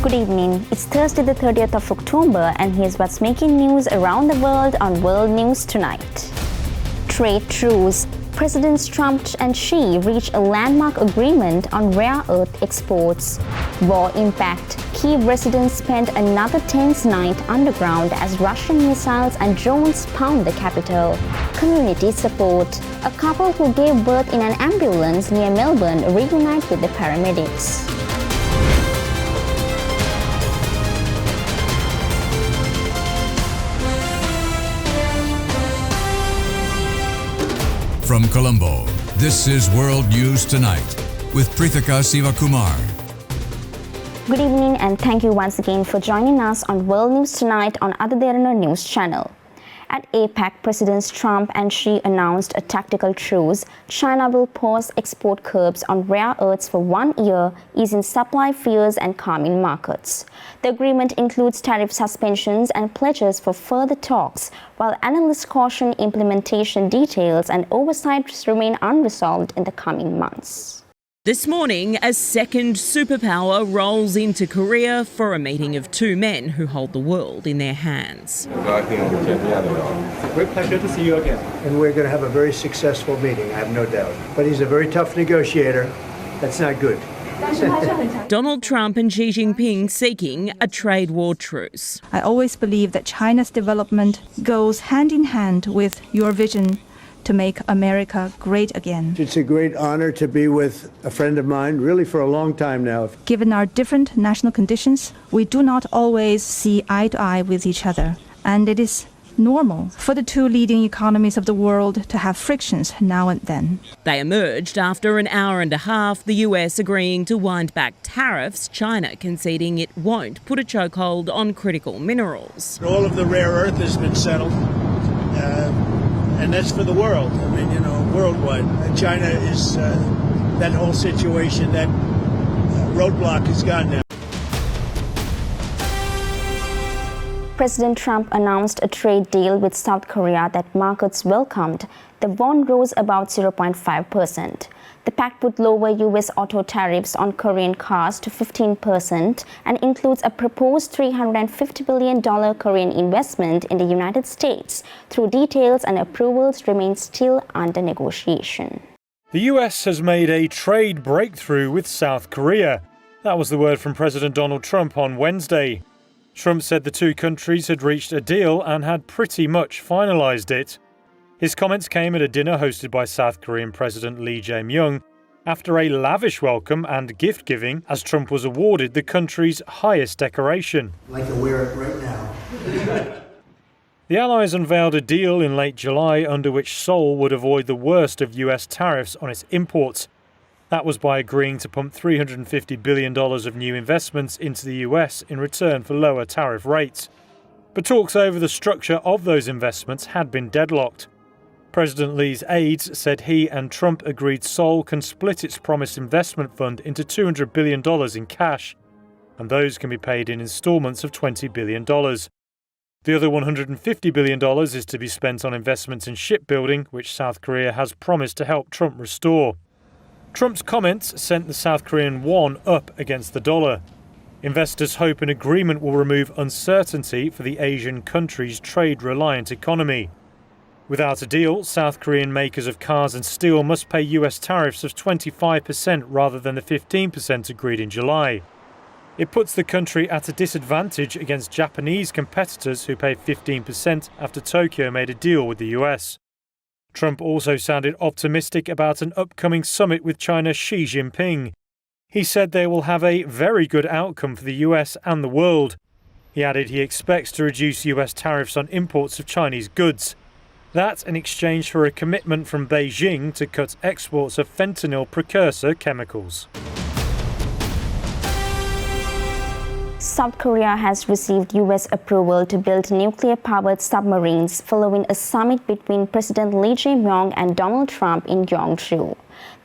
Good evening. It's Thursday the 30th of October and here's what's making news around the world on World News Tonight. Trade truce. Presidents Trump and Xi reach a landmark agreement on rare earth exports. War impact. Kyiv residents spent another tense night underground as Russian missiles and drones pound the capital. Community support. A couple who gave birth in an ambulance near Melbourne reunite with the paramedics. From Colombo, this is World News Tonight with Prithika Sivakumar. Good evening and thank you once again for joining us on World News Tonight on Derana News channel. At APEC, Presidents Trump and Xi announced a tactical truce. China will pause export curbs on rare earths for 1 year, easing supply fears and calming markets. The agreement includes tariff suspensions and pledges for further talks, while analysts caution implementation details and oversight remain unresolved in the coming months. This morning, a second superpower rolls into Korea for a meeting of two men who hold the world in their hands. Great pleasure to see you again. And we're going to have a very successful meeting, I have no doubt. But he's a very tough negotiator. That's not good. Donald Trump and Xi Jinping seeking a trade war truce. I always believe that China's development goes hand in hand with your vision to make America great again. It's a great honor to be with a friend of mine, really for a long time now. Given our different national conditions, we do not always see eye to eye with each other. And it is normal for the two leading economies of the world to have frictions now and then. They emerged after an hour and a half, the US agreeing to wind back tariffs, China conceding it won't put a chokehold on critical minerals. All of the rare earth has been settled. And that's for the world. I mean, worldwide. China is that whole situation, that roadblock is gone now. President Trump announced a trade deal with South Korea that markets welcomed. The won rose about 0.5%. The pact would lower U.S. auto tariffs on Korean cars to 15% and includes a proposed $350 billion Korean investment in the United States, though details and approvals remain still under negotiation. The US has made a trade breakthrough with South Korea. That was the word from President Donald Trump on Wednesday. Trump said the two countries had reached a deal and had pretty much finalized it. His comments came at a dinner hosted by South Korean President Lee Jae-myung after a lavish welcome and gift-giving as Trump was awarded the country's highest decoration. I'd like to wear it right now. The Allies unveiled a deal in late July under which Seoul would avoid the worst of US tariffs on its imports. That was by agreeing to pump $350 billion of new investments into the US in return for lower tariff rates. But talks over the structure of those investments had been deadlocked. President Lee's aides said he and Trump agreed Seoul can split its promised investment fund into $200 billion in cash, and those can be paid in installments of $20 billion. The other $150 billion is to be spent on investments in shipbuilding, which South Korea has promised to help Trump restore. Trump's comments sent the South Korean won up against the dollar. Investors hope an agreement will remove uncertainty for the Asian country's trade-reliant economy. Without a deal, South Korean makers of cars and steel must pay US tariffs of 25% rather than the 15% agreed in July. It puts the country at a disadvantage against Japanese competitors who pay 15% after Tokyo made a deal with the US. Trump also sounded optimistic about an upcoming summit with China's Xi Jinping. He said they will have a very good outcome for the US and the world. He added he expects to reduce US tariffs on imports of Chinese goods. That in exchange for a commitment from Beijing to cut exports of fentanyl precursor chemicals. South Korea has received U.S. approval to build nuclear-powered submarines following a summit between President Lee Jae-myung and Donald Trump in Gyeongju.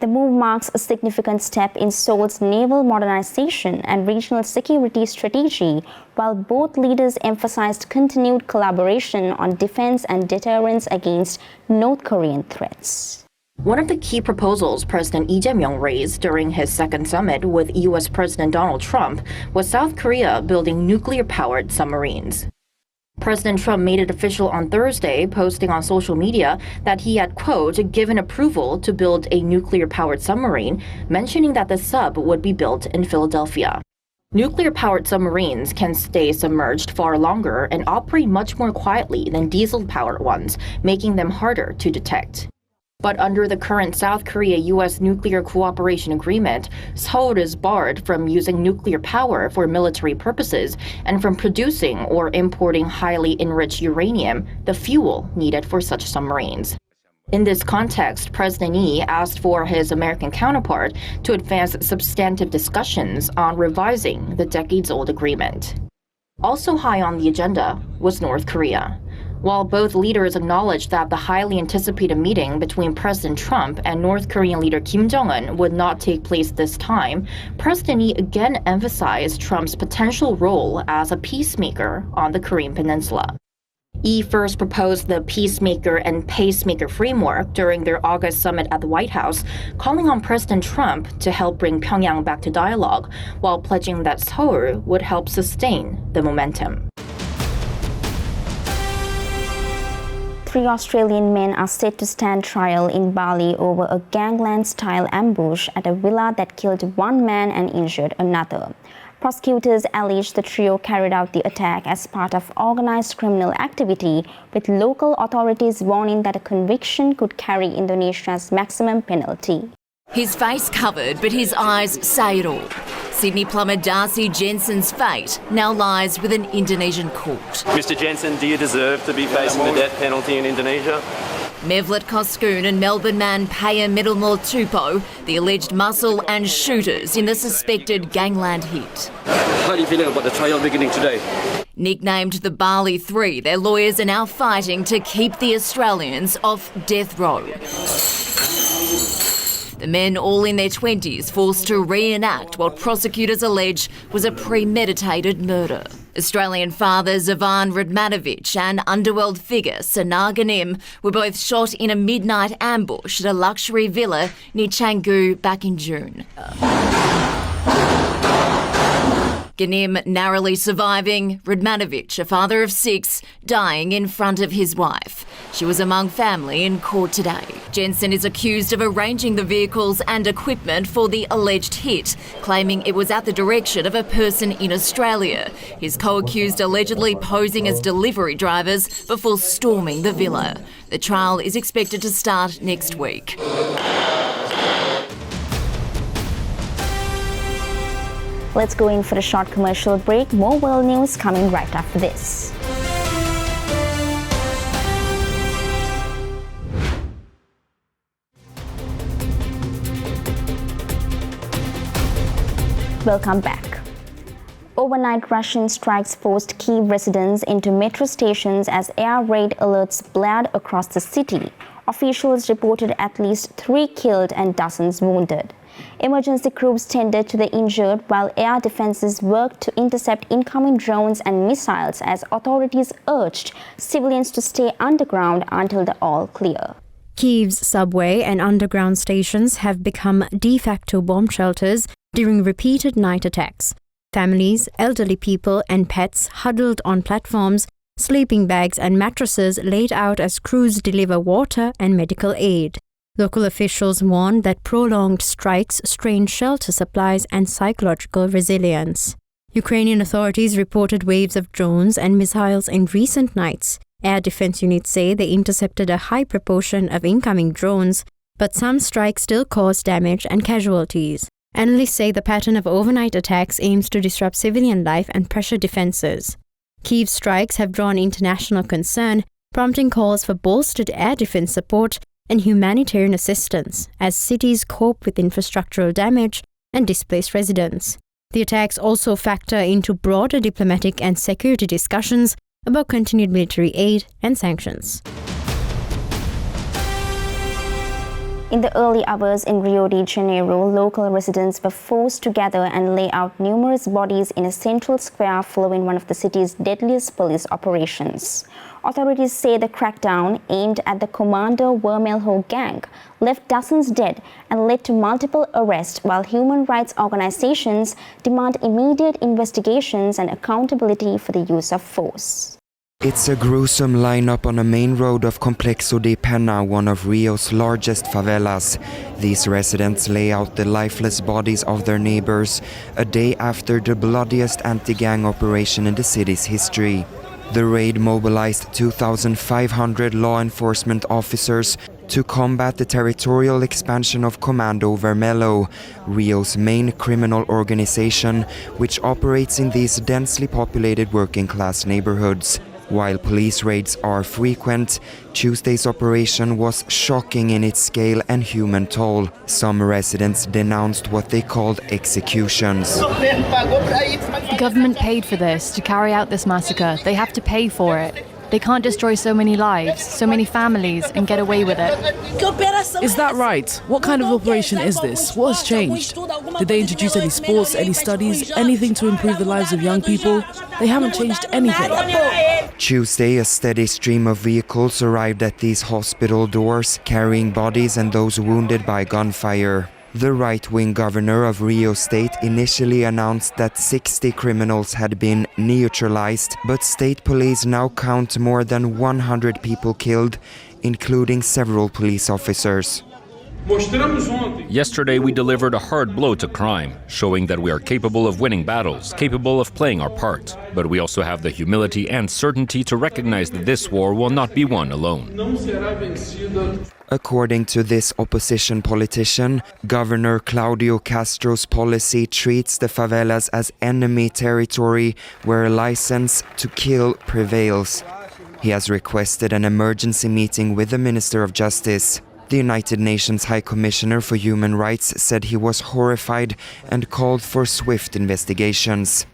The move marks a significant step in Seoul's naval modernization and regional security strategy, while both leaders emphasized continued collaboration on defense and deterrence against North Korean threats. One of the key proposals President Lee Jae-myung raised during his second summit with U.S. President Donald Trump was South Korea building nuclear-powered submarines. President Trump made it official on Thursday, posting on social media that he had, quote, given approval to build a nuclear-powered submarine, mentioning that the sub would be built in Philadelphia. Nuclear-powered submarines can stay submerged far longer and operate much more quietly than diesel-powered ones, making them harder to detect. But under the current South Korea-U.S. nuclear cooperation agreement, Seoul is barred from using nuclear power for military purposes and from producing or importing highly enriched uranium, the fuel needed for such submarines. In this context, President Lee asked for his American counterpart to advance substantive discussions on revising the decades-old agreement. Also high on the agenda was North Korea. While both leaders acknowledged that the highly anticipated meeting between President Trump and North Korean leader Kim Jong-un would not take place this time, President Lee again emphasized Trump's potential role as a peacemaker on the Korean Peninsula. Lee first proposed the peacemaker and pacemaker framework during their August summit at the White House, calling on President Trump to help bring Pyongyang back to dialogue, while pledging that Seoul would help sustain the momentum. 3 Australian men are set to stand trial in Bali over a gangland-style ambush at a villa that killed one man and injured another. Prosecutors allege the trio carried out the attack as part of organized criminal activity, with local authorities warning that a conviction could carry Indonesia's maximum penalty. His face covered, but his eyes say it all. Sydney plumber Darcy Jensen's fate now lies with an Indonesian court. Mr Jensen, do you deserve to be facing the death penalty in Indonesia? Mevlut Koskun and Melbourne man Paya Middlemore Tupou, the alleged muscle and shooters in the suspected gangland hit. How do you feel about the trial beginning today? Nicknamed the Bali Three, their lawyers are now fighting to keep the Australians off death row. The men, all in their 20s, forced to reenact what prosecutors allege was a premeditated murder. Australian father Zoran Radmanovic and underworld figure Sana Ganim were both shot in a midnight ambush at a luxury villa near Canggu back in June. Ganim narrowly surviving, Radmanovic, a father of 6, dying in front of his wife. She was among family in court today. Jensen is accused of arranging the vehicles and equipment for the alleged hit, claiming it was at the direction of a person in Australia. His co-accused allegedly posing as delivery drivers before storming the villa. The trial is expected to start next week. Let's go in for a short commercial break. More world news coming right after this. Welcome back. Overnight Russian strikes forced Kyiv residents into metro stations as air raid alerts blared across the city. Officials reported at least 3 killed and dozens wounded. Emergency crews tended to the injured while air defenses worked to intercept incoming drones and missiles as authorities urged civilians to stay underground until the all clear. Kyiv's subway and underground stations have become de facto bomb shelters during repeated night attacks. Families, elderly people and pets huddled on platforms, sleeping bags and mattresses laid out as crews deliver water and medical aid. Local officials warned that prolonged strikes strain shelter supplies and psychological resilience. Ukrainian authorities reported waves of drones and missiles in recent nights. Air defense units say they intercepted a high proportion of incoming drones, but some strikes still caused damage and casualties. Analysts say the pattern of overnight attacks aims to disrupt civilian life and pressure defenses. Kyiv's strikes have drawn international concern, prompting calls for bolstered air defense support and humanitarian assistance as cities cope with infrastructural damage and displaced residents. The attacks also factor into broader diplomatic and security discussions about continued military aid and sanctions. In the early hours in Rio de Janeiro, local residents were forced to gather and lay out numerous bodies in a central square following one of the city's deadliest police operations. Authorities say the crackdown aimed at the Commander Vermelho gang left dozens dead and led to multiple arrests, while human rights organizations demand immediate investigations and accountability for the use of force. It's a gruesome lineup on a main road of Complexo de Pena, one of Rio's largest favelas. These residents lay out the lifeless bodies of their neighbors a day after the bloodiest anti-gang operation in the city's history. The raid mobilized 2,500 law enforcement officers to combat the territorial expansion of Comando Vermelho, Rio's main criminal organization, which operates in these densely populated working-class neighborhoods. While police raids are frequent, Tuesday's operation was shocking in its scale and human toll. Some residents denounced what they called executions. The government paid for this, to carry out this massacre. They have to pay for it. They can't destroy so many lives, so many families, and get away with it. Is that right? What kind of operation is this? What has changed? Did they introduce any sports, any studies, anything to improve the lives of young people? They haven't changed anything. Tuesday, a steady stream of vehicles arrived at these hospital doors, carrying bodies and those wounded by gunfire. The right-wing governor of Rio State initially announced that 60 criminals had been neutralized, but state police now count more than 100 people killed, including several police officers. Yesterday we delivered a hard blow to crime, showing that we are capable of winning battles, capable of playing our part. But we also have the humility and certainty to recognize that this war will not be won alone. According to this opposition politician, Governor Claudio Castro's policy treats the favelas as enemy territory where a license to kill prevails. He has requested an emergency meeting with the Minister of Justice. The United Nations High Commissioner for Human Rights said he was horrified and called for swift investigations.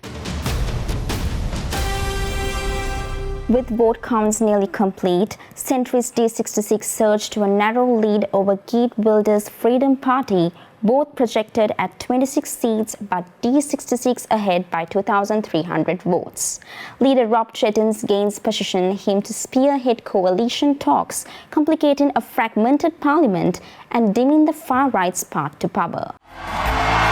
With vote counts nearly complete, centrist D66 surged to a narrow lead over Kyiv Builders Freedom Party, both projected at 26 seats, but D66 ahead by 2,300 votes. Leader Rob Chetins gains position him to spearhead coalition talks, complicating a fragmented parliament and dimming the far-right's path to power.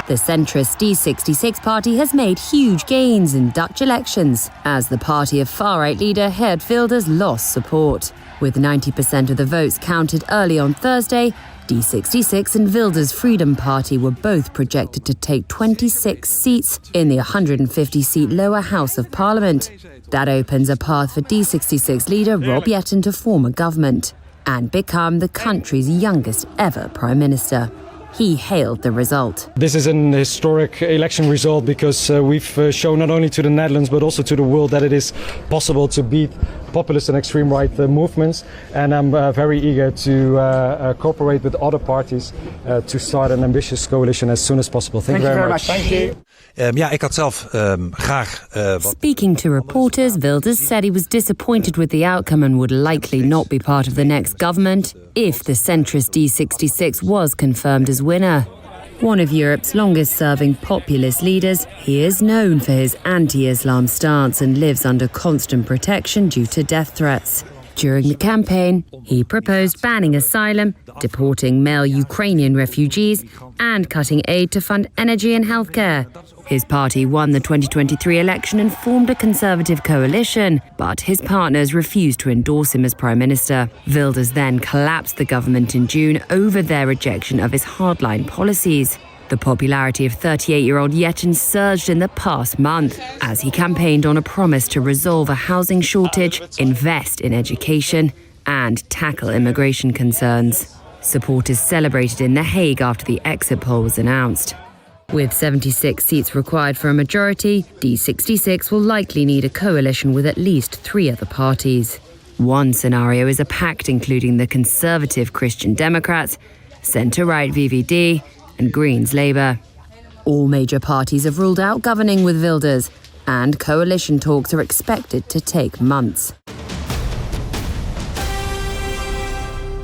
The centrist D66 party has made huge gains in Dutch elections as the party of far-right leader Geert Wilders lost support. With 90% of the votes counted early on Thursday, D66 and Wilders' Freedom Party were both projected to take 26 seats in the 150-seat lower house of parliament. That opens a path for D66 leader Rob Jetten to form a government and become the country's youngest ever prime minister. He hailed the result. This is an historic election result because we've shown not only to the Netherlands but also to the world that it is possible to beat populist and extreme right movements. And I'm very eager to cooperate with other parties to start an ambitious coalition as soon as possible. Thank you very much. Thank you. Ik had zelf graag... Speaking to reporters, Wilders said he was disappointed with the outcome and would likely not be part of the next government if the centrist D66 was confirmed as winner. One of Europe's longest-serving populist leaders, he is known for his anti-Islam stance and lives under constant protection due to death threats. During the campaign, he proposed banning asylum, deporting male Ukrainian refugees, and cutting aid to fund energy and healthcare. His party won the 2023 election and formed a conservative coalition, but his partners refused to endorse him as prime minister. Wilders then collapsed the government in June over their rejection of his hardline policies. The popularity of 38-year-old Jetten surged in the past month as he campaigned on a promise to resolve a housing shortage, invest in education, and tackle immigration concerns. Supporters celebrated in The Hague after the exit poll was announced. With 76 seats required for a majority, D66 will likely need a coalition with at least 3 other parties. One scenario is a pact including the conservative Christian Democrats, centre-right VVD, and Greens Labour. All major parties have ruled out governing with Wilders, and coalition talks are expected to take months.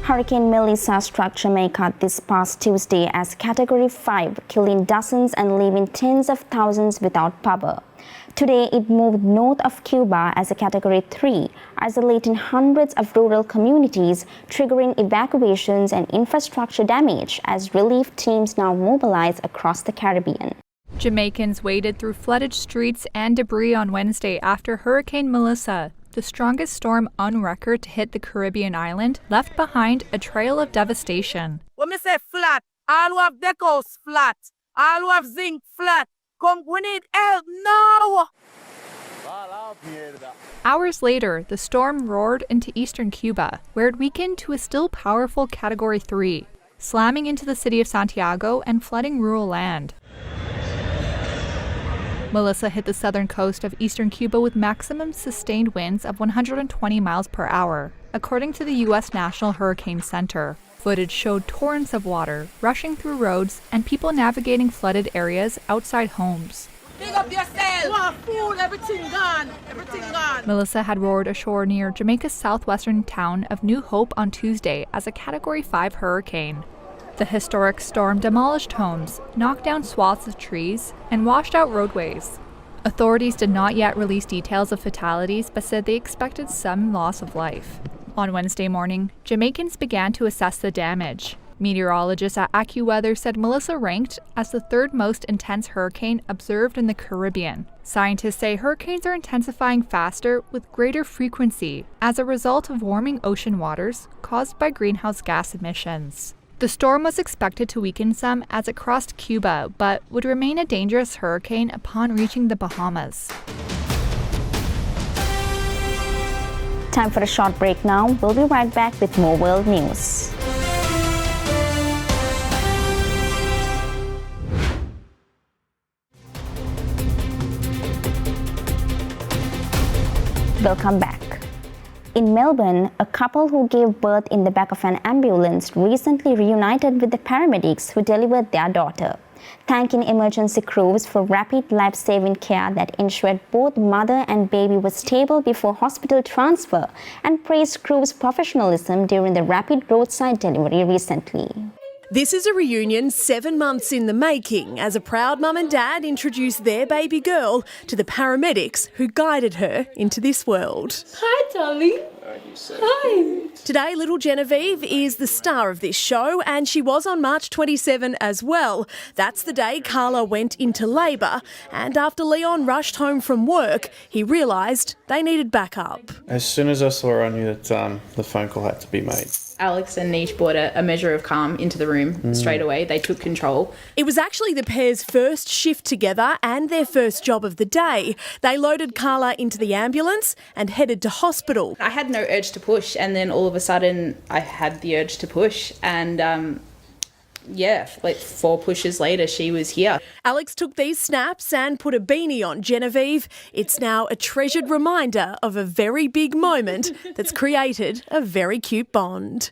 Hurricane Melissa struck Jamaica this past Tuesday as Category 5, killing dozens and leaving tens of thousands without power. Today, it moved north of Cuba as a Category 3, isolating hundreds of rural communities, triggering evacuations and infrastructure damage as relief teams now mobilize across the Caribbean. Jamaicans waded through flooded streets and debris on Wednesday after Hurricane Melissa, the strongest storm on record to hit the Caribbean island, left behind a trail of devastation. When we say flat, all who have decals flat, all who have zinc flat, come, we need help now! Hours later, the storm roared into eastern Cuba, where it weakened to a still powerful Category 3, slamming into the city of Santiago and flooding rural land. Melissa hit the southern coast of eastern Cuba with maximum sustained winds of 120 miles per hour, according to the U.S. National Hurricane Center. Footage showed torrents of water rushing through roads and people navigating flooded areas outside homes. Pick up yourself! Food, everything gone! Everything gone! Melissa had roared ashore near Jamaica's southwestern town of New Hope on Tuesday as a Category 5 hurricane. The historic storm demolished homes, knocked down swaths of trees, and washed out roadways. Authorities did not yet release details of fatalities, but said they expected some loss of life. On Wednesday morning, Jamaicans began to assess the damage. Meteorologists at AccuWeather said Melissa ranked as the third most intense hurricane observed in the Caribbean. Scientists say hurricanes are intensifying faster with greater frequency as a result of warming ocean waters caused by greenhouse gas emissions. The storm was expected to weaken some as it crossed Cuba, but would remain a dangerous hurricane upon reaching the Bahamas. Time for a short break now. We'll be right back with more world news. Welcome back. In Melbourne, a couple who gave birth in the back of an ambulance recently reunited with the paramedics who delivered their daughter, thanking emergency crews for rapid life-saving care that ensured both mother and baby were stable before hospital transfer, and praised crews' professionalism during the rapid roadside delivery recently. This is a reunion 7 months in the making as a proud mum and dad introduced their baby girl to the paramedics who guided her into this world. Hi, darling. Hi. Today, little Genevieve is the star of this show, and she was on March 27 as well. That's the day Carla went into labour, and after Leon rushed home from work, he realised they needed backup. As soon as I saw her, I knew that the phone call had to be made. Alex and Nish brought a measure of calm into the room straight away. They took control. It was actually the pair's first shift together and their first job of the day. They loaded Carla into the ambulance and headed to hospital. I had no urge to push, and then all of a sudden I had the urge to push, and like 4 pushes later, she was here. Alex took these snaps and put a beanie on Genevieve. It's now a treasured reminder of a very big moment that's created a very cute bond.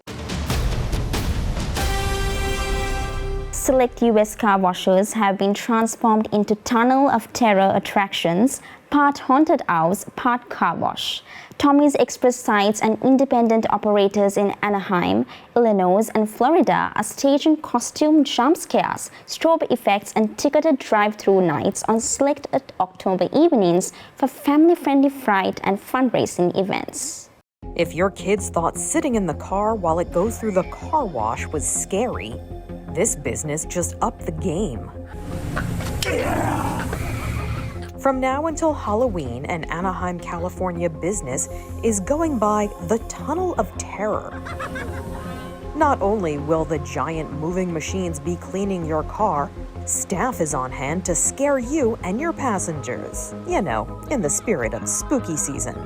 Select US car washers have been transformed into tunnel of terror attractions, part haunted house, part car wash. Tommy's Express sites and independent operators in Anaheim, Illinois and Florida are staging costume jump scares, strobe effects and ticketed drive-through nights on select October evenings for family-friendly fright and fundraising events. If your kids thought sitting in the car while it goes through the car wash was scary, this business just upped the game. From now until Halloween, an Anaheim, California business is going by the Tunnel of Terror. Not only will the giant moving machines be cleaning your car, staff is on hand to scare you and your passengers. You know, in the spirit of spooky season.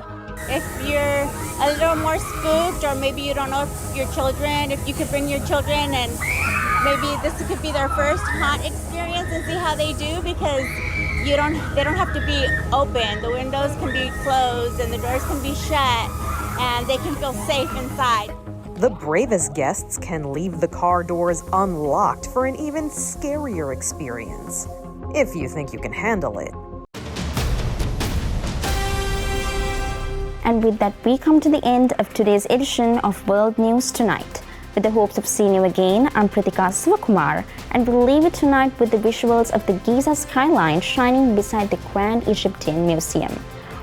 If you're a little more spooked, or maybe you don't know if your children, if you could bring your children and maybe this could be their first haunt experience and see how they do, because they don't have to be open. The windows can be closed and the doors can be shut, and they can feel safe inside. The bravest guests can leave the car doors unlocked for an even scarier experience, if you think you can handle it. And with that, we come to the end of today's edition of World News Tonight. With the hopes of seeing you again, I'm Pritika Sivakumar, and we'll leave you tonight with the visuals of the Giza skyline shining beside the Grand Egyptian Museum.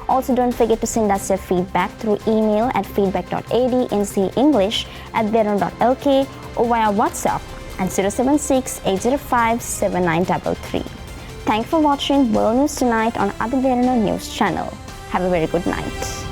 Also, don't forget to send us your feedback through email at feedback.adncenglish@derana.lk or via WhatsApp at 076-805-7933. Thanks for watching World News Tonight on Other Derana News Channel. Have a very good night.